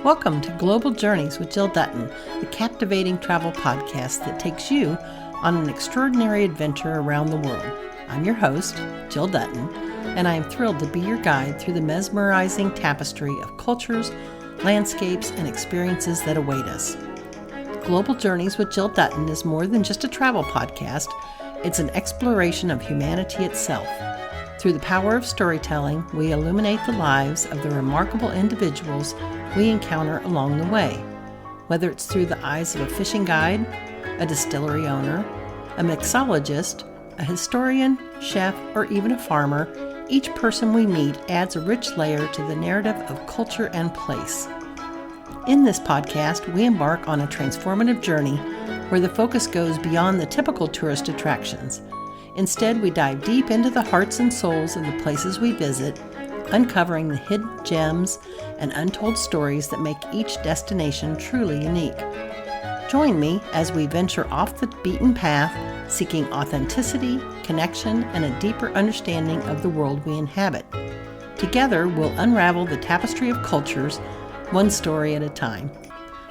Welcome to Global Journeys with Jill Dutton, the captivating travel podcast that takes you on an extraordinary adventure around the world. I'm your host, Jill Dutton, and I am thrilled to be your guide through the mesmerizing tapestry of cultures, landscapes, and experiences that await us. Global Journeys with Jill Dutton is more than just a travel podcast. It's an exploration of humanity itself. Through the power of storytelling, we illuminate the lives of the remarkable individuals we encounter along the way. Whether it's through the eyes of a fishing guide, a distillery owner, a mixologist, a historian, chef, or even a farmer, each person we meet adds a rich layer to the narrative of culture and place. In this podcast, we embark on a transformative journey where the focus goes beyond the typical tourist attractions. Instead, we dive deep into the hearts and souls of the places we visit, uncovering the hidden gems and untold stories that make each destination truly unique. Join me as we venture off the beaten path, seeking authenticity, connection, and a deeper understanding of the world we inhabit. Together, we'll unravel the tapestry of cultures, one story at a time.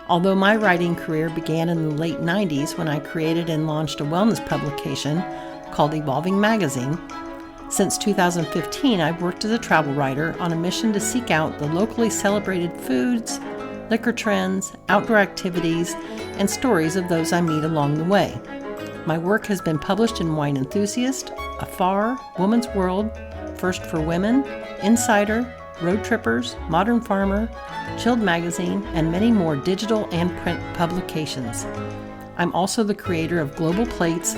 Although my writing career began in the late 90s when I created and launched a wellness publication called Evolving Magazine, since 2015, I've worked as a travel writer on a mission to seek out the locally celebrated foods, liquor trends, outdoor activities, and stories of those I meet along the way. My work has been published in Wine Enthusiast, Afar, Woman's World, First for Women, Insider, Road Trippers, Modern Farmer, Chilled Magazine, and many more digital and print publications. I'm also the creator of Global Plates,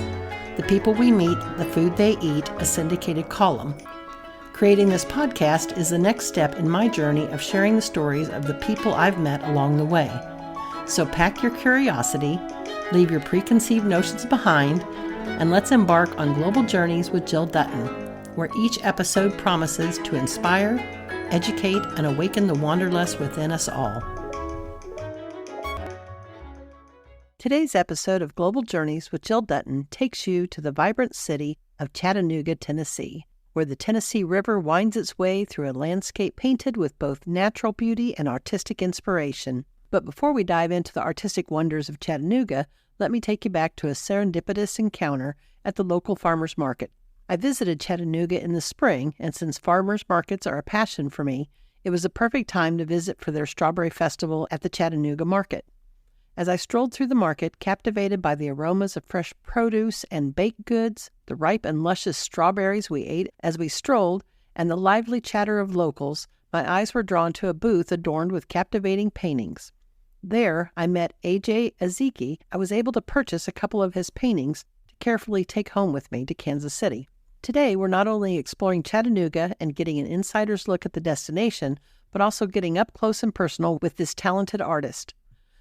The People We Meet, The Food They Eat, a syndicated column. Creating this podcast is the next step in my journey of sharing the stories of the people I've met along the way. So pack your curiosity, leave your preconceived notions behind, and let's embark on Global Journeys with Jill Dutton, where each episode promises to inspire, educate, and awaken the wanderlust within us all. Today's episode of Global Journeys with Jill Dutton takes you to the vibrant city of Chattanooga, Tennessee, where the Tennessee River winds its way through a landscape painted with both natural beauty and artistic inspiration. But before we dive into the artistic wonders of Chattanooga, let me take you back to a serendipitous encounter at the local farmers market. I visited Chattanooga in the spring, and since farmers markets are a passion for me, it was the perfect time to visit for their strawberry festival at the Chattanooga Market. As I strolled through the market, captivated by the aromas of fresh produce and baked goods, the ripe and luscious strawberries we ate as we strolled, and the lively chatter of locals, my eyes were drawn to a booth adorned with captivating paintings. There, I met Azike. I was able to purchase a couple of his paintings to carefully take home with me to Kansas City. Today, we're not only exploring Chattanooga and getting an insider's look at the destination, but also getting up close and personal with this talented artist.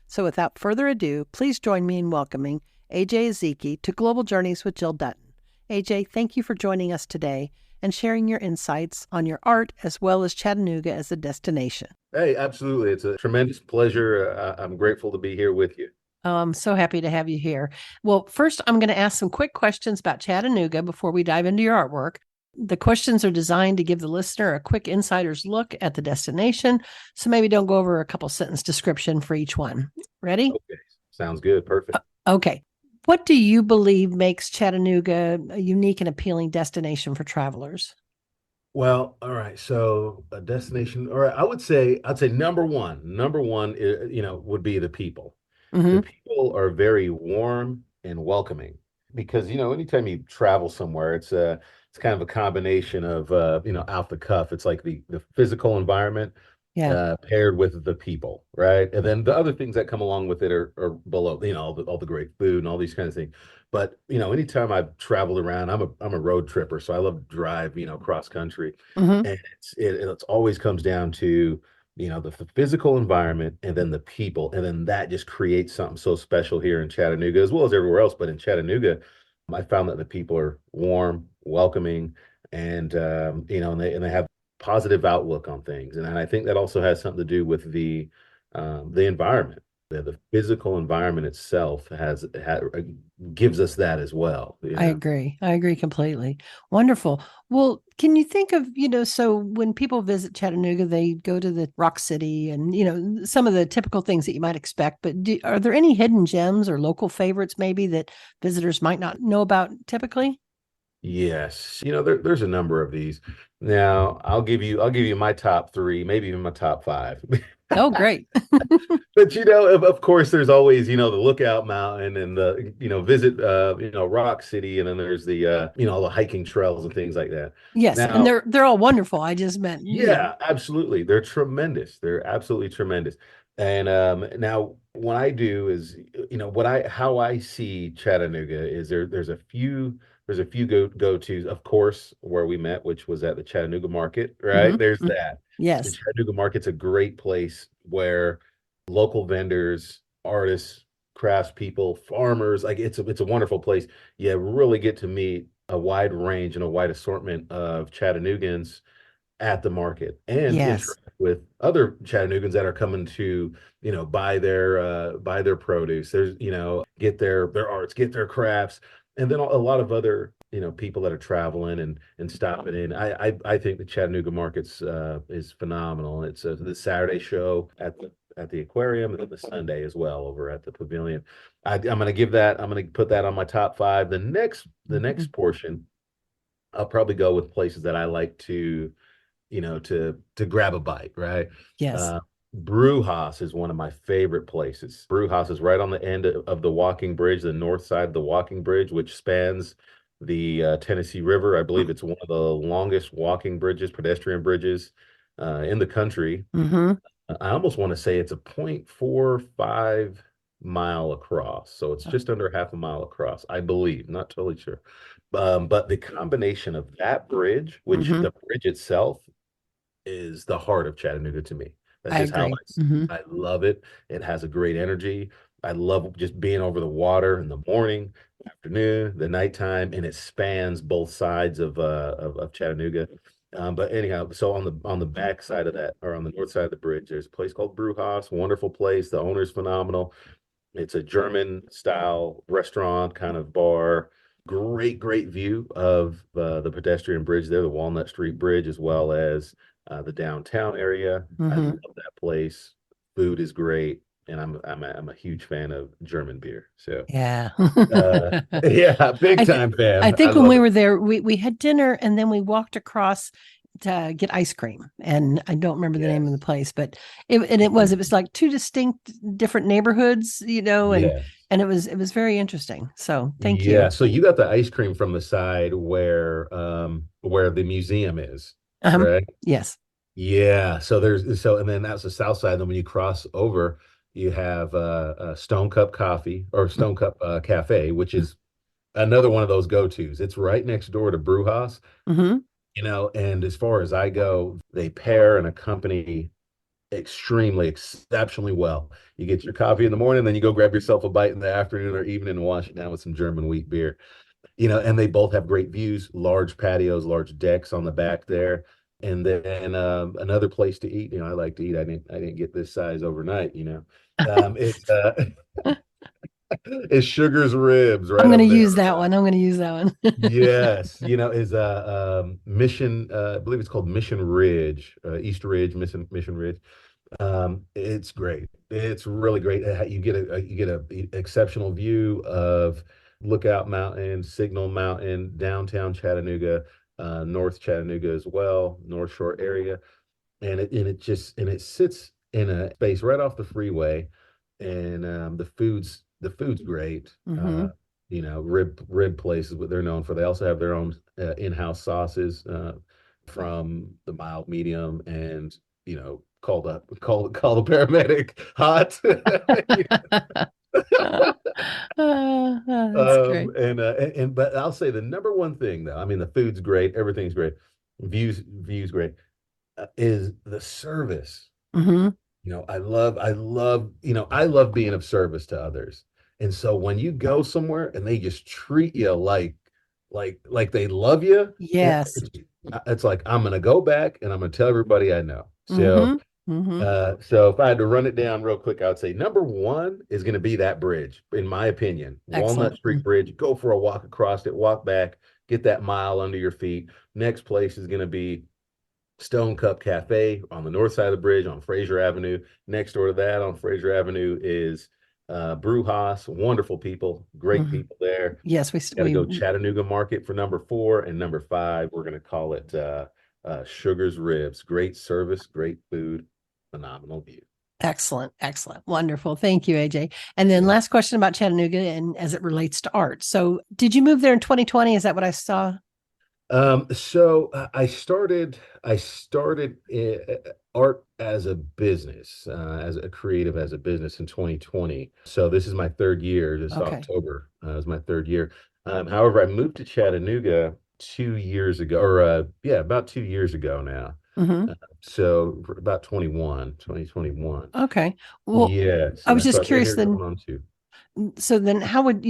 So without further ado, please join me in welcoming Azike to Global Journeys with Jill Dutton. AJ, thank you for joining us today and sharing your insights on your art as well as Chattanooga as a destination. Hey, absolutely. It's a tremendous pleasure. I'm grateful to be here with you. Oh, I'm so happy to have you here. Well, first, I'm going to ask some quick questions about Chattanooga before we dive into your artwork. The questions are designed to give the listener a quick insider's look at the destination, so maybe don't go over a couple sentence description for each one. Ready? Okay. Sounds good. Perfect. Okay. What do you believe makes Chattanooga a unique and appealing destination for travelers? Well, all right. So a destination, all right, I'd say number one, would be the people. The Mm-hmm. people are very warm and welcoming because, anytime you travel somewhere, it's kind of a combination of, out the cuff. It's like the physical environment Yeah. paired with the people, right? And then the other things that come along with it are below, all the great food and all these kinds of things. But anytime I've traveled around, I'm a road tripper, so I love to drive, cross country, Mm-hmm. and it's always comes down to the physical environment and then the people, and then that just creates something so special here in Chattanooga as well as everywhere else. But in Chattanooga, I found that the people are warm, welcoming, and and they have positive outlook on things, and I think that also has something to do with the environment. the physical environment itself gives us that as well, I agree. I agree completely. Wonderful. Well, can you think of, so when people visit Chattanooga, they go to the Rock City and, some of the typical things that you might expect, but are there any hidden gems or local favorites maybe that visitors might not know about typically? Yes, there's a number of these. Now, I'll give you my top three, maybe even my top five. Oh, great. But of course, there's always the Lookout Mountain and the visit Rock City, and then there's the the hiking trails and things like that. Yes, and Now, they're all wonderful. I just meant, yeah, absolutely. They're tremendous. They're absolutely tremendous. And now what I do is, what I how I see Chattanooga is there's a few go-tos, of course, where we met, which was at the Chattanooga Market, right? There's Mhm. that. The Yes. Chattanooga Market's a great place where local vendors, artists, craftspeople, farmers, like it's a wonderful place. You really get to meet a wide range and a wide assortment of Chattanoogans at the market and Yes. interact with other Chattanoogans that are coming to, buy their produce. There's, get their arts, get their crafts, and then a lot of other, people that are traveling and stopping in. I think the Chattanooga markets is phenomenal. It's the Saturday show at the aquarium and then the Sunday as well over at the pavilion. I'm gonna put that on my top five. The Mhm. next portion, I'll probably go with places that I like to to grab a bite, right? Yes. Uh, Brewhouse is one of my favorite places. Brewhouse is right on the end of the walking bridge, the north side of the walking bridge, which spans the Tennessee River. I believe it's one of the longest walking bridges, pedestrian bridges in the country. Mm-hmm. I almost want to say it's a 0.45 mile across. So it's just under half a mile across, I believe. Not totally sure. But the combination of that bridge, which Mm-hmm. the bridge itself is the heart of Chattanooga to me. That's I just how agree. Mm-hmm. I love it. It has a great energy. I love just being over the water in the morning, afternoon, the nighttime, and it spans both sides of Chattanooga. But anyhow, so on the back side of that, or on the north side of the bridge, there's a place called Brewhaus, wonderful place. The owner's phenomenal. It's a German style restaurant kind of bar. Great view of the pedestrian bridge there, the Walnut Street Bridge, as well as the downtown area. I Mm-hmm. love that place. Food is great, and I'm a huge fan of German beer. So Yeah. uh, yeah, big I th time I fan. I think when love we it. were there, we had dinner and then we walked across to get ice cream. And I don't remember the name of the Yes, place, but it was like two distinct different neighborhoods, yes, and it was very interesting. So thank yeah. you. So you got the ice cream from the side where the museum is, Um, right? yes. Yeah, and then that's the south side. Then when you cross over, you have Stone Cup Coffee or Stone Cup Cafe, which is another one of those go-tos. It's right next door to Brewhouse, Mm-hmm. and as far as I go, they pair and accompany exceptionally well. You get your coffee in the morning, then you go grab yourself a bite in the afternoon or evening and wash it down with some German wheat beer. And they both have great views, large patios, large decks on the back there. And then another place to eat. I like to eat. I didn't get this size overnight. It's it's Sugar's Ribs I'm right going to up there. use that one. I'm going to use that one. Yes, is Mission. I believe it's called Mission Ridge, East Ridge, Mission Ridge. It's great. It's really great. You get a exceptional view of Lookout Mountain, Signal Mountain, downtown Chattanooga, North Chattanooga as well, North Shore area, and it sits in a space right off the freeway, and the food's great. Mm-hmm. Rib places what they're known for. They also have their own in-house sauces from the mild, medium, and call the paramedic hot. That's great. And but I'll say the number one thing though, I mean the food's great, everything's great, views great, is the service. Mm-hmm. I love being of service to others. And so when you go somewhere and they just treat you like they love you, Yes. it's like I'm gonna go back and I'm gonna tell everybody I know. So Mm-hmm. Mm-hmm. So if I had to run it down real quick, I would say number one is going to be that bridge, in my opinion. Walnut Excellent. Street Bridge. Go for a walk across it, walk back, get that mile under your feet. Next place is going to be Stone Cup Cafe on the north side of the bridge on Fraser Avenue. Next door to that on Fraser Avenue is Brewhouse. Wonderful people, great Mm-hmm. people there. Yes, Got to go Chattanooga Market for number four, and number five we're going to call it Sugar's Ribs. Great service, great food, phenomenal view. excellent, excellent, wonderful. Thank you, AJ. And then Yeah. last question about Chattanooga and as it relates to art. So, did you move there in 2020? Is that what I saw? So I started art as a business, as a creative, as a business in 2020. So this is my third year. This Okay. October is my third year. However, I moved to Chattanooga 2 years ago, or yeah, about 2 years ago now. Mm-hmm. So for about 2021. Okay. Well, Yes, I and was so just I've been curious here then. going on two. So then, how would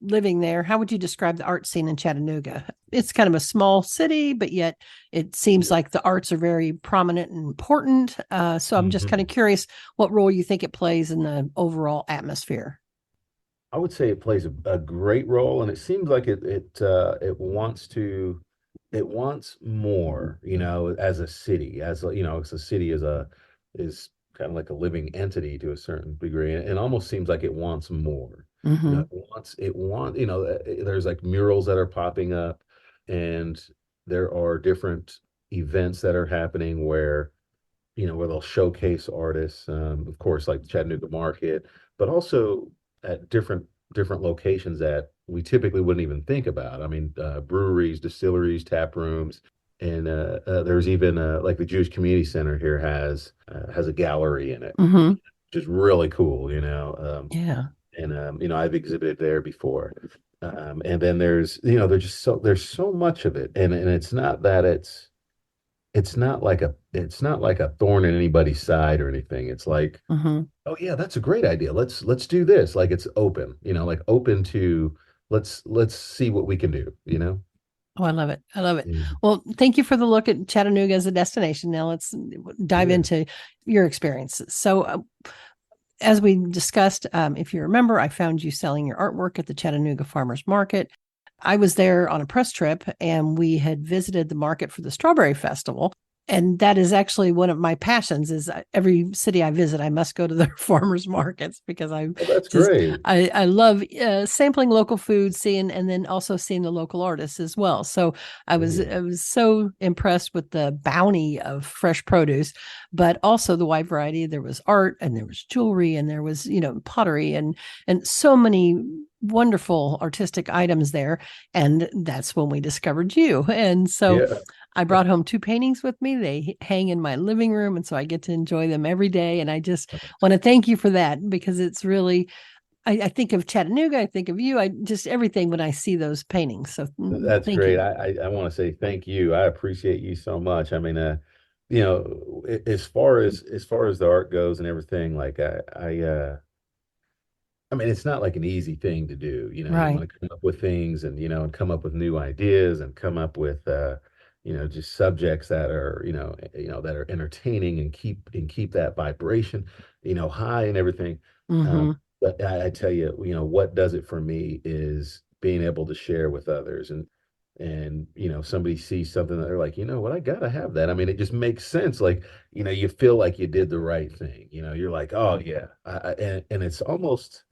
living there? How would you describe the art scene in Chattanooga? It's kind of a small city, but yet it seems Yeah. like the arts are very prominent and important. So I'm just kind of Mhm. curious what role you think it plays in the overall atmosphere. I would say it plays a great role, and it seems like it wants more, as a city, as a city is kind of like a living entity to a certain degree, and it almost seems like it wants more. Mm-hmm. There's like murals that are popping up, and there are different events that are happening where they'll showcase artists, of course, like the Chattanooga Market, but also at different locations that we typically wouldn't even think about. I mean, breweries, distilleries, tap rooms, and there's even like the Jewish Community Center here has a gallery in it, Mm-hmm. which is really cool. Yeah. And I've exhibited there before. And then there's so much of it, and it's not that it's not like a thorn in anybody's side or anything. It's like, Mm-hmm. oh yeah, that's a great idea. Let's do this. Like it's open, like open to let's see what we can do. Oh, I love it. I love it. Yeah. Well, thank you for the look at Chattanooga as a destination. Now let's dive Yeah. into your experiences. So, as we discussed, if you remember, I found you selling your artwork at the Chattanooga Farmers Market. I was there on a press trip and we had visited the market for the Strawberry Festival. And that is actually one of my passions is every city I visit, I must go to their farmers markets because Oh, that's just, great. I love sampling local food, seeing, and then also seeing the local artists as well. So Yeah. I was so impressed with the bounty of fresh produce, but also the wide variety. There was art and there was jewelry and there was, pottery and so many wonderful artistic items there. And that's when we discovered you. And so Yeah. I brought home two paintings with me. They hang in my living room. And so I get to enjoy them every day. And I just want to thank you for that because it's really, I think of Chattanooga. I think of you. I just everything when I see those paintings. So That's thank great. you. I want to say thank you. I appreciate you so much. I mean, as far as the art goes and everything, like I mean, it's not like an easy thing to do. You Right. want to come up with things and come up with new ideas and come up with, just subjects that that are entertaining and keep that vibration, high and everything. Mm-hmm. But I tell you, what does it for me is being able to share with others and somebody sees something that they're like, you know what, I gotta have that. I mean, it just makes sense. Like, you feel like you did the right thing. You're like, oh yeah. And it's almost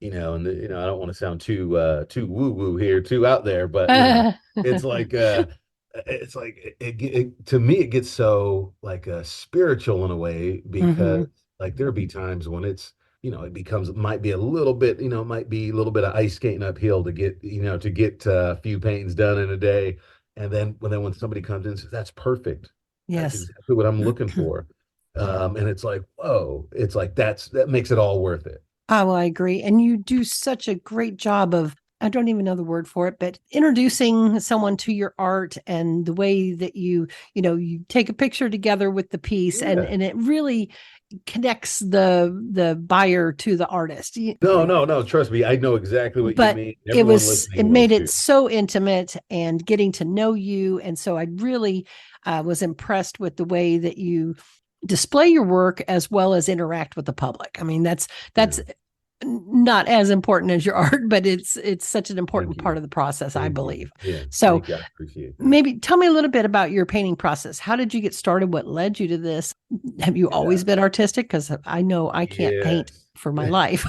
I don't want to sound too woo woo here, too out there, but it's like to me it gets so like spiritual in a way Mm-hmm. because like there'll be times when it becomes might be a little bit might be a little bit of ice skating uphill to get a few paintings done in a day, and then when somebody comes in and says that's perfect, that's Yes. exactly what I'm looking for, and it's like whoa, it's like that makes it all worth it. Oh, I agree. And you do such a great job of, I don't even know the word for it, but introducing someone to your art and the way that you take a picture together with the piece Yeah. and it really connects the buyer to the artist. No, no, no. Trust me, I know exactly what you But mean. Everyone it listening will made it too. so intimate and getting to know you. And so I really was impressed with the way that you display your work as well as interact with the public. I mean, that's Yeah. not as important as your art, but it's such an Thank important part you. of the process, I Thank you. believe. Yeah. So Thank you. I appreciate that. maybe tell me a little bit about your painting process. How did you get started? What led you to this? Have you always Yeah. been artistic? Because I know I can't paint Yes. for my life.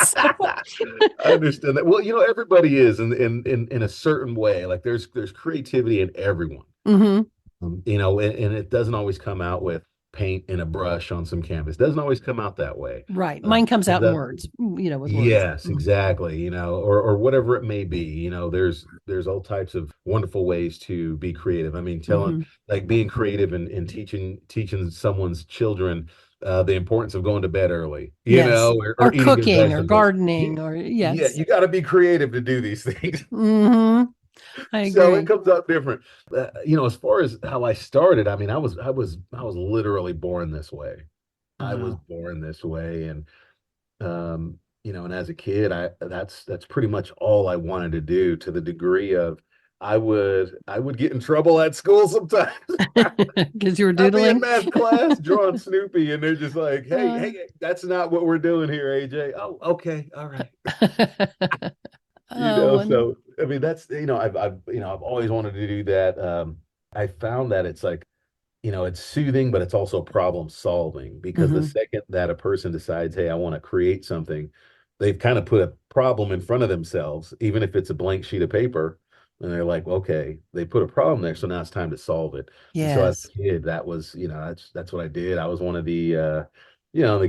So, I understand that. Well, everybody is in a certain way. Like there's creativity in everyone. mhm. And it doesn't always come out with paint and a brush on some canvas. It doesn't always come out that way. Right. Mine comes It out in does. words, with words. Yes, exactly. Or whatever it may be. There's all types of wonderful ways to be creative. I mean, telling Mm-hmm. like being creative and teaching someone's children the importance of going to bed early, Yes. or Or eating your cooking or vegetables. gardening or Yeah, yes. you got to be creative to do these things. Mm-hmm. I So it agree. comes out different. As far as how I started, I mean, I was literally born this way. I was Wow. born this way, and as a kid, that's pretty much all I wanted to do. To the degree of I would get in trouble at school sometimes. Because you were I'd be in doodling. math class drawing Snoopy, and they're just like, "Hey, Uh, hey, that's not what we're doing here, AJ." Oh, okay, all right. oh, and So I mean, that's I've always wanted to do that. I found that it's like it's soothing, but it's also problem solving because the mm-hmm. second that a person decides, hey, I want to create something, they've kind of put a problem in front of themselves, even if it's a blank sheet of paper. And they're like, okay, they put a problem there. So now it's time to solve it. And so as a Yes. kid, that was, that's what I did. I was one of the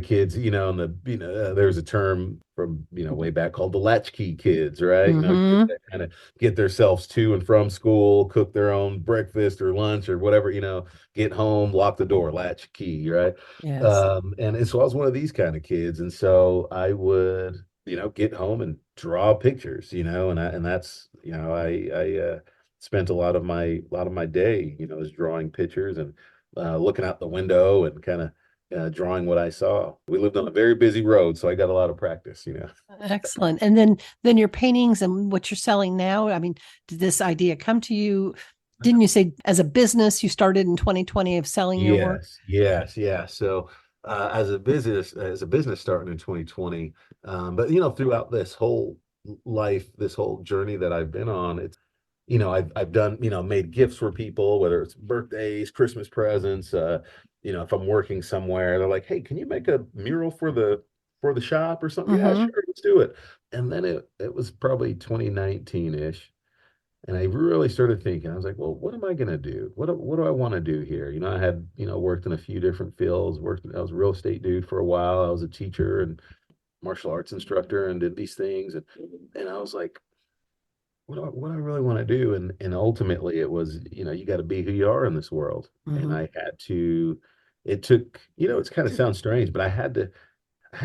kids, and there's a term from, way back called the latchkey kids, right? Kids Mm-hmm. that kind of get themselves to and from school, cook their own breakfast or lunch or whatever, get home, lock the door, latch key, right? Yes. And so I was one of these kind of kids, and so I would, get home and draw pictures, and that's, I spent a lot of my day, is drawing pictures and looking out the window and kind of drawing what I saw. We lived on a very busy road, so I got a lot of practice. Excellent. And then your paintings and what you're selling now. I mean, did this idea come to you? Didn't you say as a business you started in 2020 of selling your work? Yes, yes, yeah. So as a business starting in 2020, but throughout this whole life, this whole journey that I've been on, it's I've done made gifts for people, whether it's birthdays, Christmas presents. If I'm working somewhere, they're like, "Hey, can you make a mural for the shop or something?" Yeah, Mm-hmm. sure, let's do it. And then it was probably 2019-ish. And I really started thinking, I was like, well, what am I going to do? What do I want to do here? I had, worked in a few different fields, I was a real estate dude for a while. I was a teacher and martial arts instructor and did these things. And I was like, what do I really want to do? And ultimately it was, you got to be who you are in this world. And Mm-hmm. it took, it's kind of sounds strange, but I had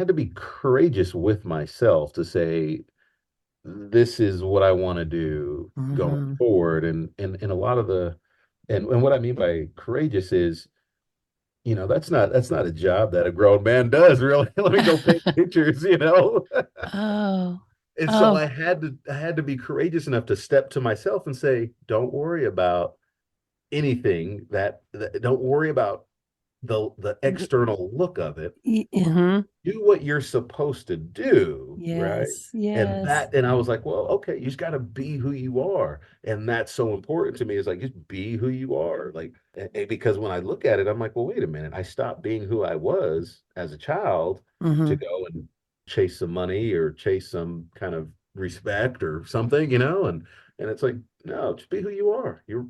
to be courageous with myself to say, this is what I want to do going Mm-hmm. forward. And a lot of and what I mean by courageous is, that's not a job that a grown man does, really. Let me go paint pictures. Oh, And so oh, I had to be courageous enough to step to myself and say, don't worry about anything don't worry about the external look of it. mm-hmm. Do what you're supposed to do, right? Yes, And yes. that, and I was like, well, okay, you just got to be who you are. And that's so important to me. Is like, just be who you are. Like, because when I look at it, I'm like, well, wait a minute. I stopped being who I was as a child to Mm-hmm. go and chase some money or chase some kind of respect or something. And it's like, no, just be who you are. You're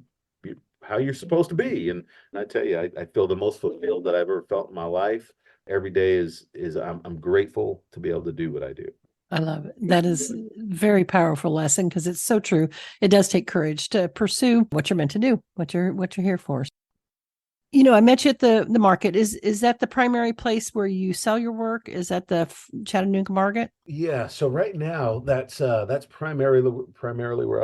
how you're supposed to be. And I tell you, I feel the most fulfilled that I've ever felt in my life. Every day is I'm grateful to be able to do what I do. I love it. That is a very powerful lesson because it's so true. It does take courage to pursue what you're meant to do, what you're here for. I met you at the market. Is that the primary place where you sell your work? Is that the Chattanooga Market? Yeah, so right now that's primarily where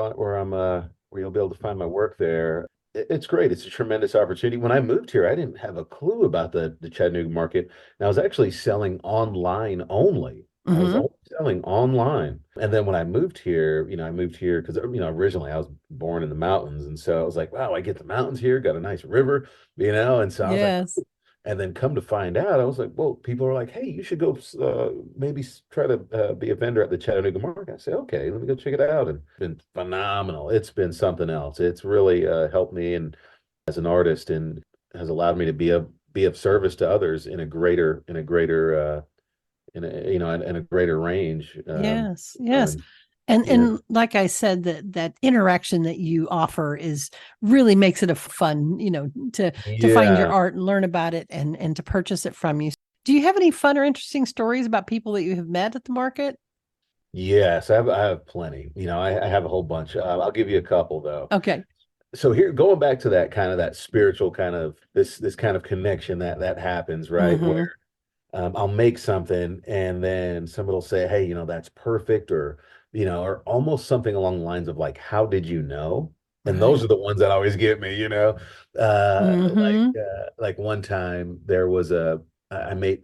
you'll be able to find my work there. It's great. It's a tremendous opportunity. When I moved here, I didn't have a clue about the Chattanooga market. And I was actually selling online only. I was Mm-hmm. only selling online. And then when I moved here, I moved here because originally I was born in the mountains. And so I was like, wow, I get the mountains here, got a nice river. And so I was like, Yes. And then come to find out, I was like, well, people are like, hey, you should go maybe try to be a vendor at the Chattanooga Market. I say, okay, let me go check it out. And it's been phenomenal. It's been something else. It's really helped me and as an artist and has allowed me to be of service to others in a greater range. Yes, You know, yes. And like I said, that interaction that you offer is really makes it a fun, to find your yeah. art and learn about it and to purchase it from you. Do you have any fun or interesting stories about people that you have met at the market? Yes, I have plenty. I have a whole bunch. I'll give you a couple though. Okay. So here, going back to that kind of that spiritual kind of this kind of connection that happens, right? Where Mm-hmm. I'll make something and then somebody will say, hey, that's perfect, or, or almost something along the lines of like, how did you know? And those Right. are the ones that always get me. Mm-hmm. Like one time there was I made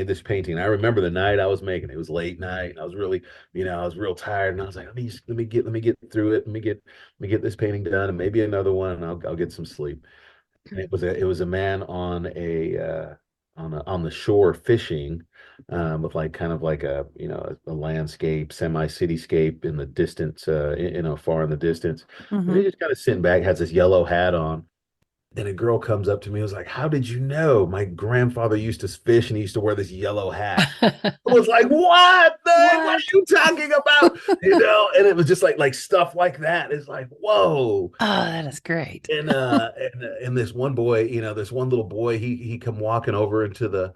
this painting. I remember the night I was making it. It was late night. And I was really, I was real tired, and I was like, let me get through it. Let me get this painting done, and maybe another one, and I'll get some sleep. And it was a man on the shore fishing, with like kind of like a landscape, semi cityscape in the distance, far in the distance. And he Mm-hmm. just kind of sitting back, has this yellow hat on. And a girl comes up to me and was like, how did you know? My grandfather used to fish and he used to wear this yellow hat. I was like, what the heck? What What? are you talking about? And it was just like stuff like that. It's like, whoa. Oh, that is great. And this one boy, this one little boy, he come walking over into the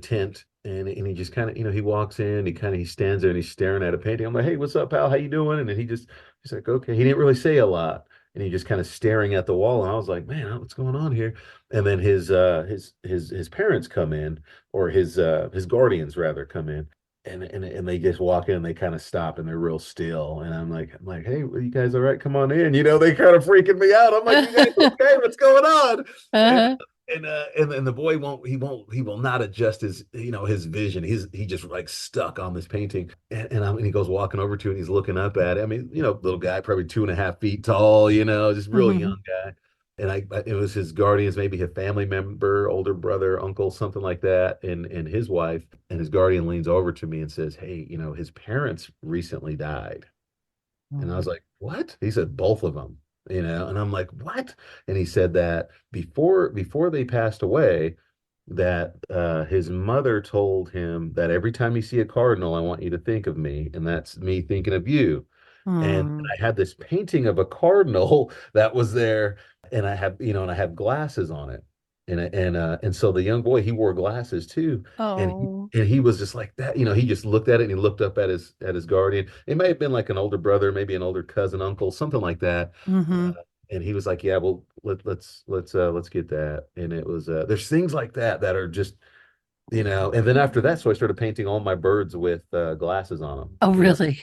tent, and he just kind of, he walks in, he stands there and he's staring at a painting. I'm like, hey, what's up, pal? How you doing? And then he's like, okay. He didn't really say a lot, and he just kind of staring at the wall. And I was like, man, what's going on here? And then his parents come in, or his guardians rather come in. And they just walk in and they kind of stop and they're real still. And I'm like, hey, well, you guys all right? Come on in. They kind of freaking me out. I'm like, you guys okay? What's going on? And Uh-huh. and the boy will not adjust his vision. He just like stuck on this painting. And he goes walking over to it and he's looking up at it. I mean, little guy, probably 2.5 feet tall, just real Mm-hmm. young guy. And it was his guardians, maybe a family member, older brother, uncle, something like that, and his wife. And his guardian leans over to me and says, hey, his parents recently died. And I was like, what? He said, both of them, and I'm like, what? And he said that before they passed away, that his mother told him that every time you see a cardinal, I want you to think of me, and that's me thinking of you. And Mm-hmm. I had this painting of a cardinal that was there, and I have glasses on it. And so the young boy, he wore glasses too. And he Oh. and he was just like that. He just looked at it and he looked up at his guardian. It may have been like an older brother, maybe an older cousin, uncle, something like that. Mm-hmm. And he was like, yeah, well, let's get that. And it was there's things like that are just, and then after that, so I started painting all my birds with glasses on them, Oh, really?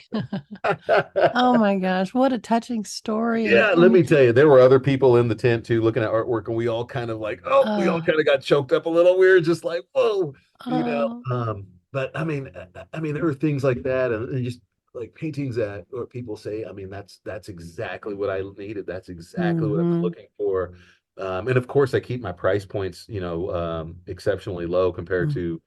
Oh Yeah, my gosh, what a touching story. let me tell you, there were other people in the tent too looking at artwork, and we all kind of like, oh, we all uh, kind of got choked up a little. We were just like, whoa, you know. uh, But I mean, there were things like that, and just like paintings that or people say, I mean, that's exactly what I needed. That's exactly what I've been mm-hmm. looking for. And of course, I keep my price points, exceptionally low compared to,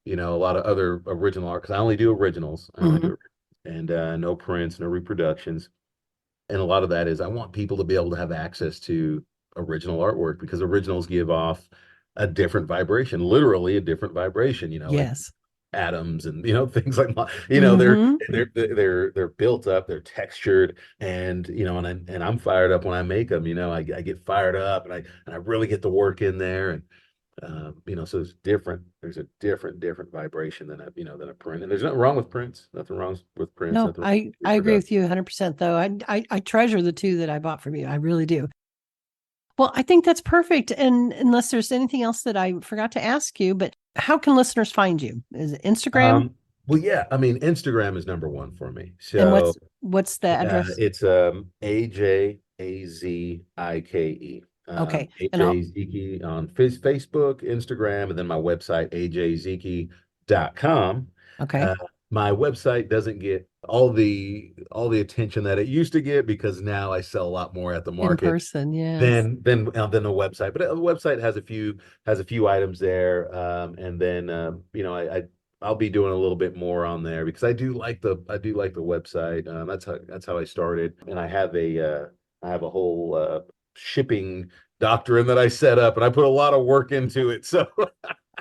a lot of other original art because I only do originals. I only Mm-hmm. do, and no prints, no reproductions. And a lot of that is I want people to be able to have access to original artwork because originals give off a different vibration, literally a different vibration, like Yes. atoms and things like that. they're Mm-hmm. they're they're built up, they're textured, and and I'm fired up when I make them. I get fired up, and I really get the work in there. And so it's different. There's a different vibration than a print. And there's nothing wrong with prints. Nothing wrong with prints. No, Nothing wrong I with I agree reproduction. with you 100% though. I treasure the two that I bought from you. I really do. Well, I think that's perfect. And unless there's anything else that I forgot to ask you, but how can listeners find you? Is it Instagram? Well, yeah, I mean, Instagram is number one for me. And So what's the address? it's AJAZIKE. Okay. And AJ Zeke on Facebook, Instagram, and then my website, ajzike.com. okay. My website doesn't get all the attention that it used to get because now I sell a lot more at the In market person, yes. than the website. But the website has a few items there, and then I'll be doing a little bit more on there because I do like the website. That's how I started, and I have a whole shipping doctrine that I set up, and I put a lot of work into it. So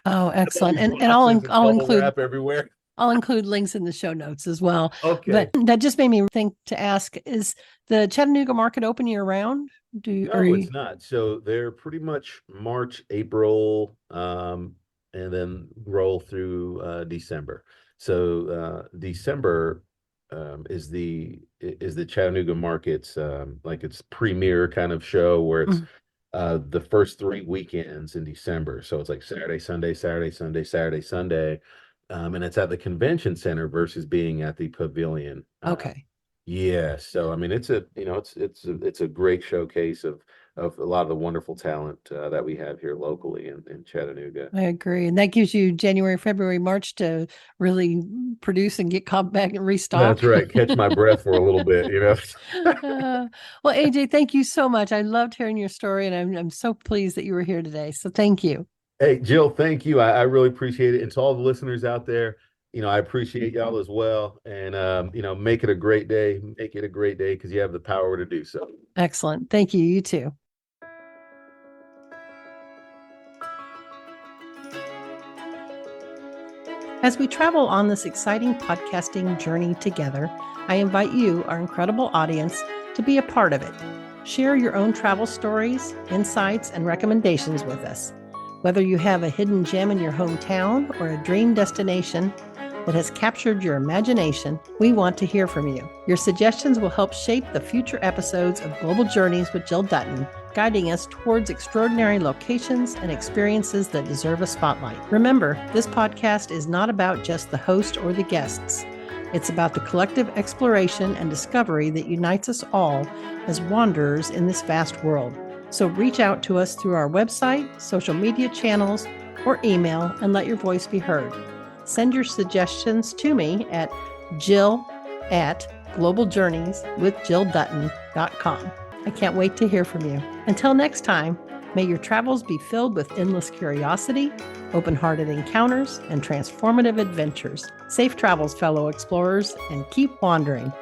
Oh, I excellent. use And boxes and bubble wrap everywhere. I'll include links in the show notes as well. But Okay. that just made me think to ask, is the Chattanooga market open year round? Do you, are No, you it's not. So they're pretty much March, April, and then roll through December. So December is the Chattanooga Market's like its premier kind of show where it's Mm, the first 3 weekends in December. So it's like Saturday, Sunday, Saturday, Sunday, Saturday, Sunday. And it's at the convention center versus being at the pavilion. okay. Yeah, so I mean, it's a great showcase of a lot of the wonderful talent that we have here locally in Chattanooga. I agree. And that gives you January, February, March to really produce and get caught back and That's restock. right. Catch my breath for a little bit, you know. Uh, well, AJ, thank you so much. I loved hearing your story, and I'm so pleased that you were here today. So thank you. Hey, Jill, thank you. I really appreciate it. And to all the listeners out there, I appreciate y'all as well. And make it a great day. Make it a great day because you have the power to do so. Excellent. Thank you. You too. As we travel on this exciting podcasting journey together, I invite you, our incredible audience, to be a part of it. Share your own travel stories, insights, and recommendations with us. Whether you have a hidden gem in your hometown or a dream destination that has captured your imagination, we want to hear from you. Your suggestions will help shape the future episodes of Global Journeys with Jill Dutton, guiding us towards extraordinary locations and experiences that deserve a spotlight. Remember, this podcast is not about just the host or the guests. It's about the collective exploration and discovery that unites us all as wanderers in this vast world. So reach out to us through our website, social media channels, or email and let your voice be heard. Send your suggestions to me at jill@globaljourneyswithjilldutton.com. I can't wait to hear from you. Until next time, may your travels be filled with endless curiosity, open-hearted encounters, and transformative adventures. Safe travels, fellow explorers, and keep wandering.